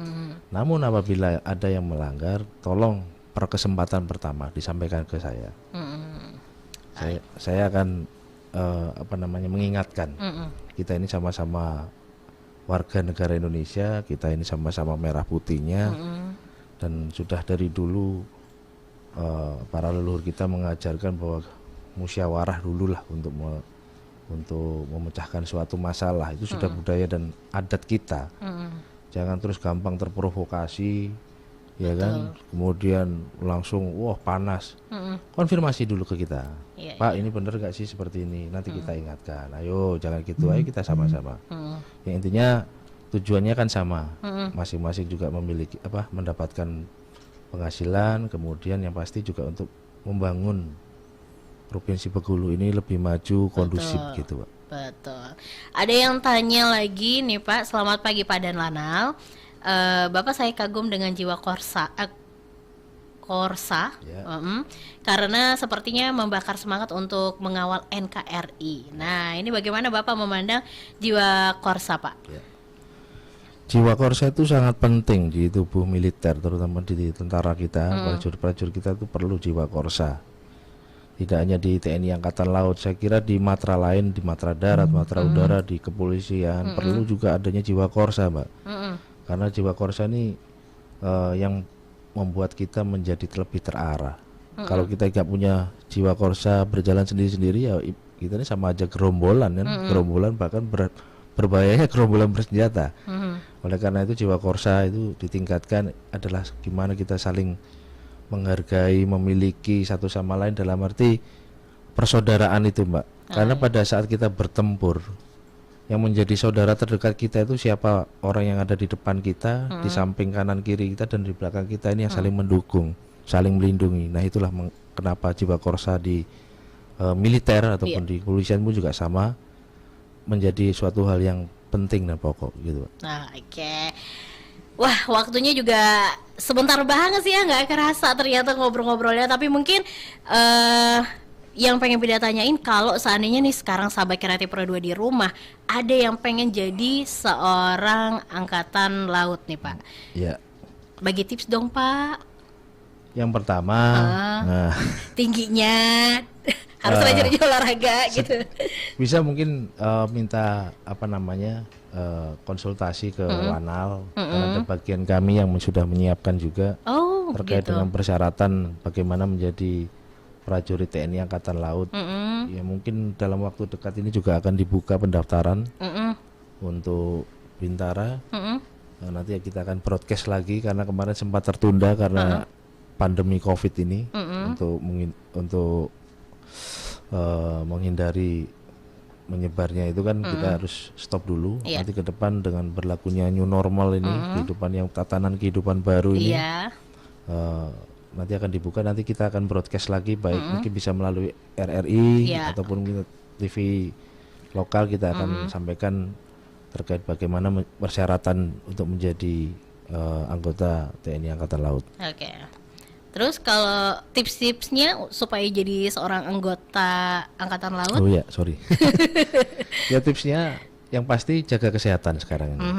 Namun apabila ada yang melanggar, tolong per kesempatan pertama disampaikan ke saya. Saya akan mengingatkan. Kita ini sama-sama warga negara Indonesia, kita ini sama-sama merah putihnya, dan sudah dari dulu para leluhur kita mengajarkan bahwa musyawarah dulu lah untuk memecahkan suatu masalah. Itu sudah budaya dan adat kita. Jangan terus gampang terprovokasi, ya kan, kemudian langsung wah panas. Konfirmasi dulu ke kita, Pak ini bener gak sih seperti ini, nanti kita ingatkan, ayo jangan gitu, ayo kita sama-sama. Yang intinya tujuannya kan sama, masing-masing juga memiliki mendapatkan penghasilan, kemudian yang pasti juga untuk membangun Provinsi Bengkulu ini lebih maju, kondusif gitu, Pak. Betul. Ada yang tanya lagi nih Pak, selamat pagi Pak dan Lanal. Bapak, saya kagum dengan jiwa Korsa, karena sepertinya membakar semangat untuk mengawal NKRI. Nah, ini bagaimana Bapak memandang jiwa Korsa, Pak? Jiwa Korsa itu sangat penting di tubuh militer, terutama di tentara kita. Prajurit kita itu perlu jiwa Korsa. Tidak hanya di TNI Angkatan Laut, saya kira di matra lain, di matra darat, matra udara, di kepolisian perlu juga adanya jiwa Korsa, Mbak. Karena jiwa Korsa ini yang membuat kita menjadi lebih terarah. Kalau kita nggak punya jiwa Korsa, berjalan sendiri-sendiri, ya kita ini sama aja gerombolan kan, gerombolan, bahkan berbahayanya gerombolan bersenjata. Oleh karena itu jiwa Korsa itu ditingkatkan, adalah gimana kita saling menghargai, memiliki satu sama lain, dalam arti persaudaraan itu, Mbak. Karena pada saat kita bertempur, yang menjadi saudara terdekat kita itu siapa, orang yang ada di depan kita, di samping kanan kiri kita dan di belakang kita, ini yang saling mendukung, saling melindungi. Nah itulah kenapa jiwa korsa di militer ataupun di kepolisian pun juga sama, menjadi suatu hal yang penting dan pokok gitu. Nah, oke. Wah, waktunya juga sebentar banget sih ya, nggak kerasa ternyata ngobrol-ngobrolnya. Tapi mungkin yang pengen Pida tanyain, kalau seandainya nih sekarang sahabat kreatif Pro 2 di rumah, ada yang pengen jadi seorang angkatan laut nih Pak. Ya. Bagi tips dong Pak. Yang pertama, tingginya harus rajin olahraga gitu. bisa mungkin minta konsultasi ke Wanal, karena ada bagian kami yang sudah menyiapkan juga terkait dengan persyaratan bagaimana menjadi prajurit TNI Angkatan Laut. Ya mungkin dalam waktu dekat ini juga akan dibuka pendaftaran untuk Bintara. Nanti kita akan broadcast lagi karena kemarin sempat tertunda karena pandemi COVID ini, untuk menghindari menyebarnya itu kan kita harus stop dulu. Nanti ke depan dengan berlakunya new normal ini, kehidupan yang tatanan kehidupan baru ini, nanti akan dibuka, nanti kita akan broadcast lagi, baik mungkin bisa melalui RRI ataupun TV lokal, kita akan sampaikan terkait bagaimana persyaratan untuk menjadi anggota TNI Angkatan Laut. Oke. Terus kalau tips-tipsnya supaya jadi seorang anggota Angkatan Laut? Oh ya, sorry. Ya tipsnya yang pasti jaga kesehatan sekarang ini.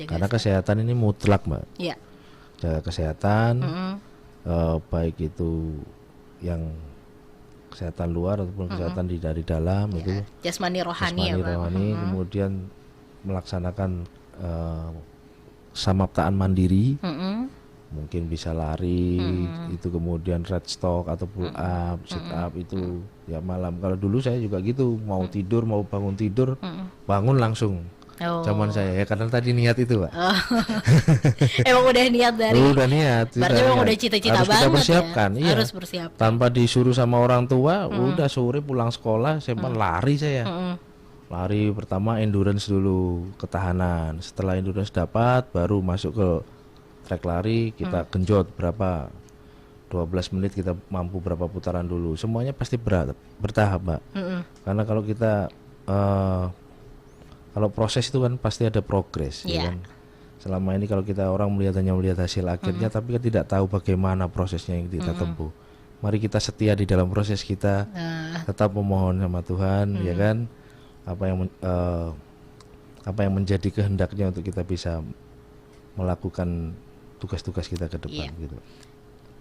Karena kesehatan ini mutlak, Mbak. Iya. Jaga kesehatan. Baik itu yang kesehatan luar ataupun kesehatan dari dalam, itu jasmani rohani ya Pak. Kemudian melaksanakan samaptaan mandiri, mungkin bisa lari, itu kemudian red stroke atau pull up, sit up itu ya malam. Kalau dulu saya juga gitu, mau tidur, mau bangun tidur, bangun langsung. Zaman saya ya, karena tadi niat itu Pak. Emang udah niat dari. Udah niat. Berarti emang udah cita-cita harus banget kita persiapkan, ya. Iya. Harus bersiap. Tanpa disuruh sama orang tua, udah sore pulang sekolah, saya lari saya. Lari pertama endurance dulu, ketahanan. Setelah endurance dapat, baru masuk ke trek lari, kita genjot berapa 12 menit, kita mampu berapa putaran dulu. Semuanya pasti bertahap, Mbak. Karena kalau kita kalau proses itu kan pasti ada progres, ya kan. Selama ini kalau kita orang hanya melihat hasil akhirnya, tapi kan tidak tahu bagaimana prosesnya yang kita tempuh. Mari kita setia di dalam proses kita, tetap memohon sama Tuhan, ya kan. Apa yang menjadi kehendaknya untuk kita bisa melakukan tugas-tugas kita ke depan, gitu.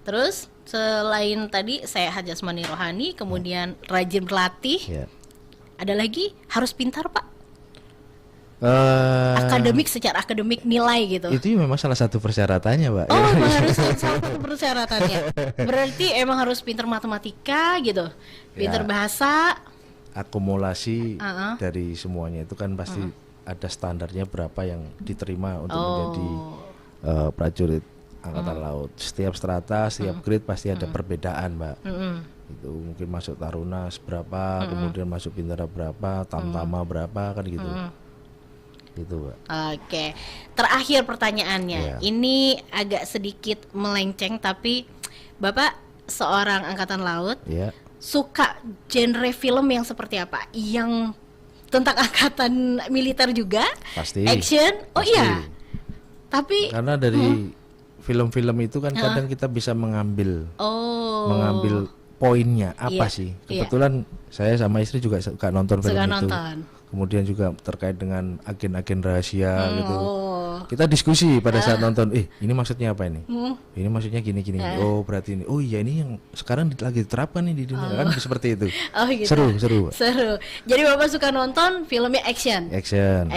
Terus selain tadi sehat jasmani rohani, kemudian rajin berlatih, ada lagi harus pintar Pak. Akademik, secara akademik nilai gitu. Itu memang salah satu persyaratannya, Pak. Oh, harus salah satu persyaratannya. Berarti emang harus pintar matematika gitu, pintar bahasa. Akumulasi dari semuanya itu kan pasti ada standarnya berapa yang diterima untuk menjadi prajurit Angkatan Laut. Setiap strata, setiap grade pasti ada perbedaan, Mbak. Itu mungkin masuk Taruna berapa, kemudian masuk Bintara berapa, Tamtama berapa, kan gitu. Gitu, Mbak. Oke. Terakhir pertanyaannya. Ini agak sedikit melenceng, tapi Bapak seorang Angkatan Laut. Suka genre film yang seperti apa? Yang tentang angkatan militer juga? Pasti. Action? Oh pasti. Iya. Tapi karena dari film-film itu kan kadang kita bisa mengambil poinnya apa sih. Kebetulan saya sama istri juga suka nonton film itu. Kemudian juga terkait dengan agen-agen rahasia gitu. Kita diskusi pada saat nonton, ini maksudnya apa ini? Ini maksudnya gini-gini. Oh, berarti ini. Oh iya, ini yang sekarang lagi diterapkan nih di dunia. Kan seperti itu. Oh gitu. Seru. Jadi Bapak suka nonton filmnya action. Action.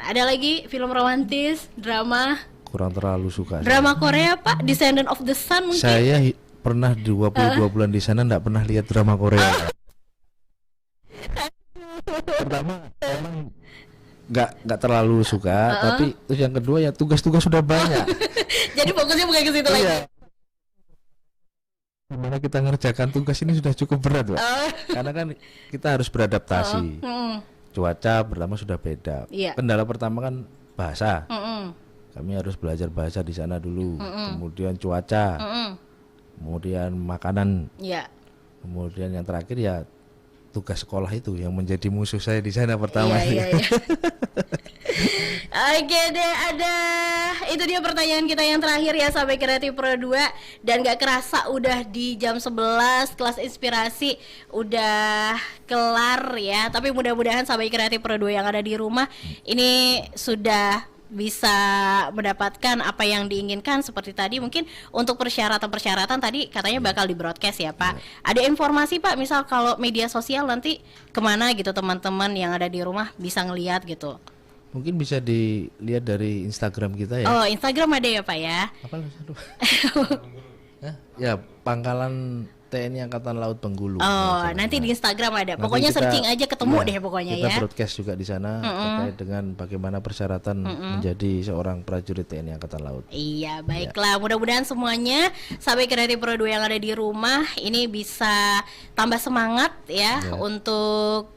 Ada lagi film romantis, drama? Kurang terlalu suka. Drama Korea, Pak? Descendant of the Sun mungkin? Saya pernah 22 bulan di sana enggak pernah lihat drama Korea. Pertama emang nggak terlalu suka, tapi terus yang kedua ya tugas-tugas sudah banyak. Jadi fokusnya bukan ke situ lagi. Gimana kita ngerjakan tugas ini sudah cukup berat, Pak. Karena kan kita harus beradaptasi. cuaca pertama sudah beda. Iya. Kendala pertama kan bahasa. Mm-mm. Kami harus belajar bahasa di sana dulu. Kemudian cuaca. Mm-mm. Kemudian makanan. Iya. Kemudian yang terakhir ya tugas sekolah itu yang menjadi musuh saya di sana pertama. Iya. Oke deh, itu dia pertanyaan kita yang terakhir ya Sahabat Kreatif Pro 2. Dan gak kerasa udah di jam 11 kelas inspirasi udah kelar ya. Tapi mudah-mudahan Sahabat Kreatif Pro 2 yang ada di rumah ini sudah bisa mendapatkan apa yang diinginkan. Seperti tadi mungkin untuk persyaratan tadi katanya bakal di broadcast ya Pak. Ada informasi Pak, misal kalau media sosial nanti kemana gitu teman-teman yang ada di rumah bisa ngelihat gitu. Mungkin bisa dilihat dari Instagram kita ya. Oh, Instagram ada ya Pak ya? Apa ya, Pangkalan TNI Angkatan Laut Bengkulu. Oh, nanti di Instagram ada. Nanti Pokoknya kita- searching aja ketemu iya, deh pokoknya kita ya. broadcast juga di sana terkait dengan bagaimana persyaratan menjadi seorang prajurit TNI Angkatan Laut. Iya, baiklah. Mudah-mudahan semuanya Sahabat Kreatif Pro 2 yang ada di rumah ini bisa tambah semangat ya untuk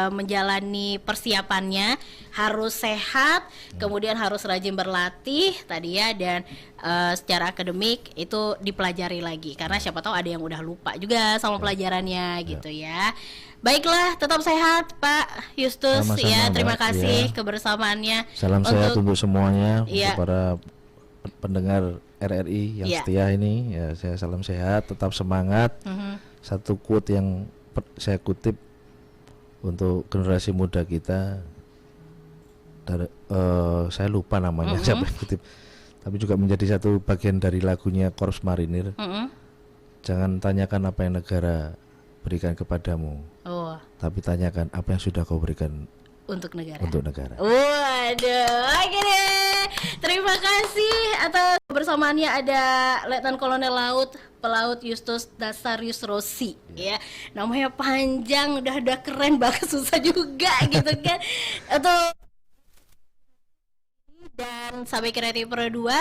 menjalani persiapannya. Harus sehat, kemudian harus rajin berlatih tadi ya, dan secara akademik itu dipelajari lagi karena siapa tahu ada yang udah lupa juga sama pelajarannya gitu ya. Baiklah, tetap sehat Pak Justus. Sama-sama, ya, terima Mbak. kasih Ya. kebersamaannya. Salam sehat untuk semuanya, Iya. untuk para pendengar RRI yang Iya. setia ini. Ya, saya salam sehat, tetap semangat. Satu quote yang saya kutip untuk generasi muda kita, dari, saya lupa namanya siapa yang kutip, tapi juga menjadi satu bagian dari lagunya Korps Marinir. Jangan tanyakan apa yang negara berikan kepadamu, Oh, tapi tanyakan apa yang sudah kau berikan untuk negara. untuk negara. Waduh, oke deh. Terima kasih atas kebersamaannya. Ada Letnan Kolonel Laut Pelaut Justus Dasarius Rossi ya. Namanya panjang, udah keren banget, susah juga gitu kan. Dan Sahabat Kreatif Pro 2,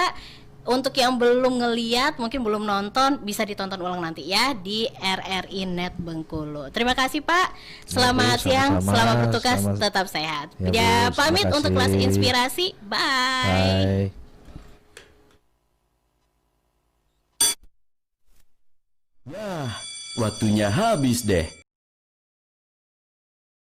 untuk yang belum ngeliat, mungkin belum nonton, bisa ditonton ulang nanti ya di RRI Net Bengkulu. Terima kasih Pak. Selamat Bu, siang, sama-sama. selamat bertugas, Selamat- tetap sehat. Ya, Bu, Ya, terima pamit untuk kelas kasih. inspirasi. Bye. Bye. Wah, waktunya habis deh.